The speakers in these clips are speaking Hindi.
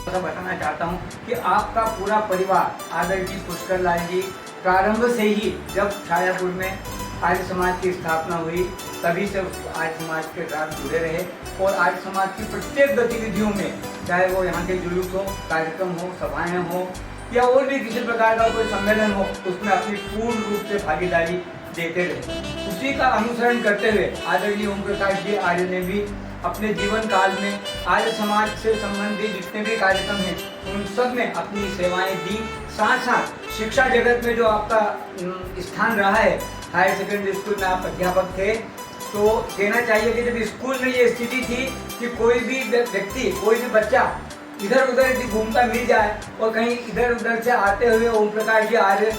ऐसा बताना चाहता हूँ कि आपका पूरा परिवार आदरणीय पुष्कर लाल जी प्रारंभ से ही जब छायापुर में आर्य समाज की स्थापना हुई तभी से आर्य समाज के साथ जुड़े रहे और आर्य समाज की प्रत्येक गतिविधियों में, चाहे वो यहाँ के जुलूस हो, कार्यक्रम हो, सभाएं हो या और भी किसी प्रकार का कोई सम्मेलन हो, उसमें अपनी पूर्ण रूप से भागीदारी देते रहे। उसी का अनुसरण करते हुए आदरणीय ओम प्रकाश जी आर्य ने भी अपने जीवन काल में आर्य समाज से संबंधित जितने भी कार्यक्रम हैं उन सब में अपनी सेवाएं दी। साथ साथ शिक्षा जगत में जो आपका स्थान रहा है, हायर सेकेंडरी स्कूल में आप अध्यापक थे, तो कहना चाहिए कि जब स्कूल में ये स्थिति थी कि कोई भी व्यक्ति, कोई भी बच्चा इधर उधर यदि घूमता मिल जाए और कहीं इधर उधर से आते हुए ओम प्रकाश जी आर्य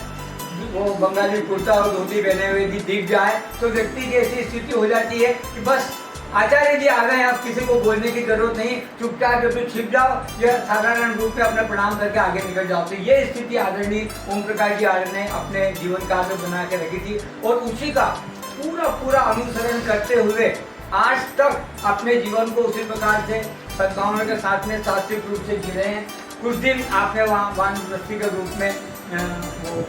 वो बंगाली कुर्ता और धोती पहने हुए यदि दिख जाए तो व्यक्ति की ऐसी स्थिति हो जाती है कि बस आचार्य जी आ गए, आप किसी को बोलने की जरूरत नहीं, चुपचाप जब छिप जाओ या साधारण रूप में अपना प्रणाम करके आगे निकल जाओ। तो ये स्थिति आदरणीय ओम प्रकाश जी आर्य ने अपने जीवन काल में बना के रखी थी और उसी का पूरा अनुसरण करते हुए आज तक अपने जीवन को उसी प्रकार से सद्भावना के साथ में सात्विक रूप से जी रहे हैं। कुछ दिन आपने वहाँ वानप्रस्थी के रूप में वो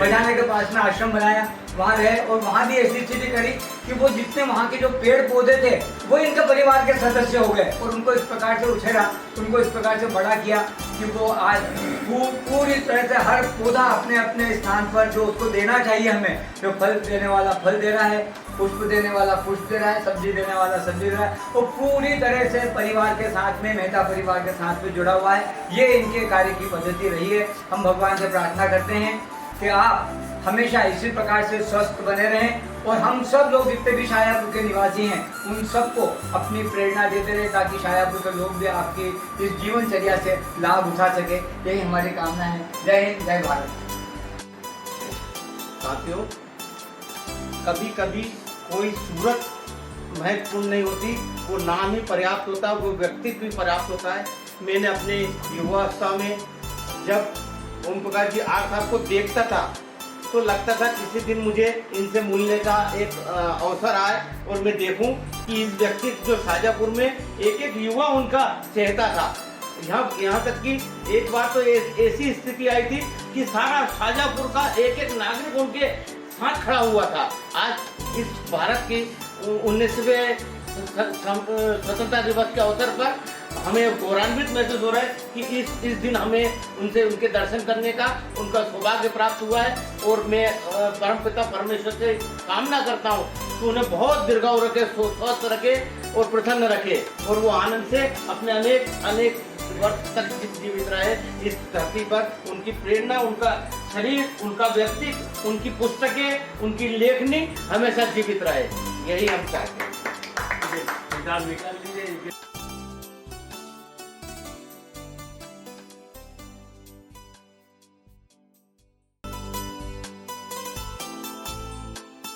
बजाने के पास में आश्रम बनाया, वहाँ रहे और वहाँ भी ऐसी स्थिति करी कि वो जितने वहाँ के जो पेड़ पौधे थे वो इनके परिवार के सदस्य हो गए और उनको इस प्रकार से उछेरा, उनको इस प्रकार से बड़ा किया कि वो आज पूरी तरह से हर पौधा अपने अपने स्थान पर जो उसको देना चाहिए, हमें जो फल देने वाला फल दे रहा है, पुष्प देने वाला पुष्प दे रहा है, सब्जी देने वाला सब्जी दे रहा है, वो पूरी तरह से परिवार के साथ में, मेहता परिवार के साथ में जुड़ा हुआ है। ये इनके कार्य की पद्धति रही है। हम भगवान से प्रार्थना करते हैं कि आप हमेशा इसी प्रकार से स्वस्थ बने रहें और हम सब लोग जितने भी शायापुर के निवासी हैं उन सबको अपनी प्रेरणा देते रहे ताकि शायापुर के लोग भी आपकी इस जीवनचर्या से लाभ उठा सके। यही हमारी कामना है। जय हिंद, जय भारत। साथियों, कभी कभी कोई सूरत महत्वपूर्ण नहीं होती, वो नाम ही पर्याप्त होता है, वो व्यक्तित्व भी पर्याप्त होता है। मैंने अपने युवावस्था में जब ओम प्रकाश जी आर्य साहब को देखता था तो लगता था किसी दिन मुझे इनसे मिलने का एक अवसर आए और मैं देखूं कि इस व्यक्तित्व जो शाजापुर में एक एक युवा उनका चहेता था। यहाँ तक कि एक बार तो ऐसी स्थिति आई थी कि सारा शाजापुर का एक एक नागरिक उनके साथ खड़ा हुआ था। आज इस भारत की 19वें स्वतंत्रता दिवस के अवसर पर हमें गौरवान्वित महसूस हो रहा है कि इस दिन हमें उनके दर्शन करने का उनका सौभाग्य प्राप्त हुआ है और मैं परमपिता परमेश्वर से कामना करता हूँ कि उन्हें बहुत दीर्घायु रखे, स्वस्थ रखे और प्रसन्न रखे और वो आनंद से अपने अनेक वर्ष तक जीवित रहे इस धरती पर। उनकी प्रेरणा, उनका शरीर, उनका व्यक्तित्व, उनकी पुस्तकें, उनकी लेखनी हमेशा जीवित रहे, यही हम चाहते हैं।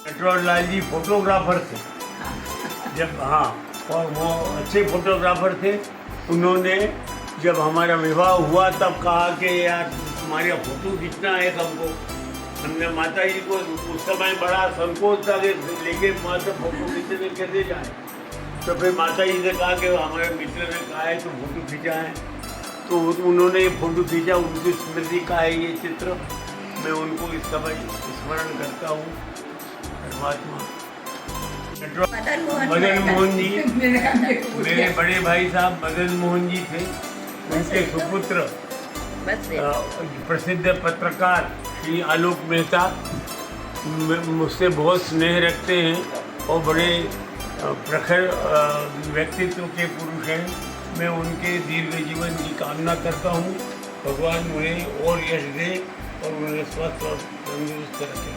नटवर लाल जी फोटोग्राफर थे जब, हाँ, और वो अच्छे फोटोग्राफर थे। उन्होंने जब हमारा विवाह हुआ तब कहा कि यार तुम्हारा फोटो खींचना है हमको। हमने माता जी को उस समय बड़ा संकोच था कि लेके माता फोटो खींचने कैसे जाए, तो फिर माता जी ने कहा कि हमारे मित्र ने कहा है तो फोटो खींचा है, तो उन्होंने ये फोटो खींचा। उनकी स्मृति का है ये चित्र। मैं उनको इस समय स्मरण करता हूँ। परमात्मा मदन मोहन जी, मेरे बड़े भाई साहब मदन मोहन जी थे, उनके सुपुत्र प्रसिद्ध पत्रकार श्री आलोक मेहता मुझसे बहुत स्नेह रखते हैं और बड़े प्रखर व्यक्तित्व के पुरुष हैं। मैं उनके दीर्घ जीवन की कामना करता हूँ। भगवान उन्हें और यश दे और उन्हें स्वस्थ और तंदुरुस्त रखें।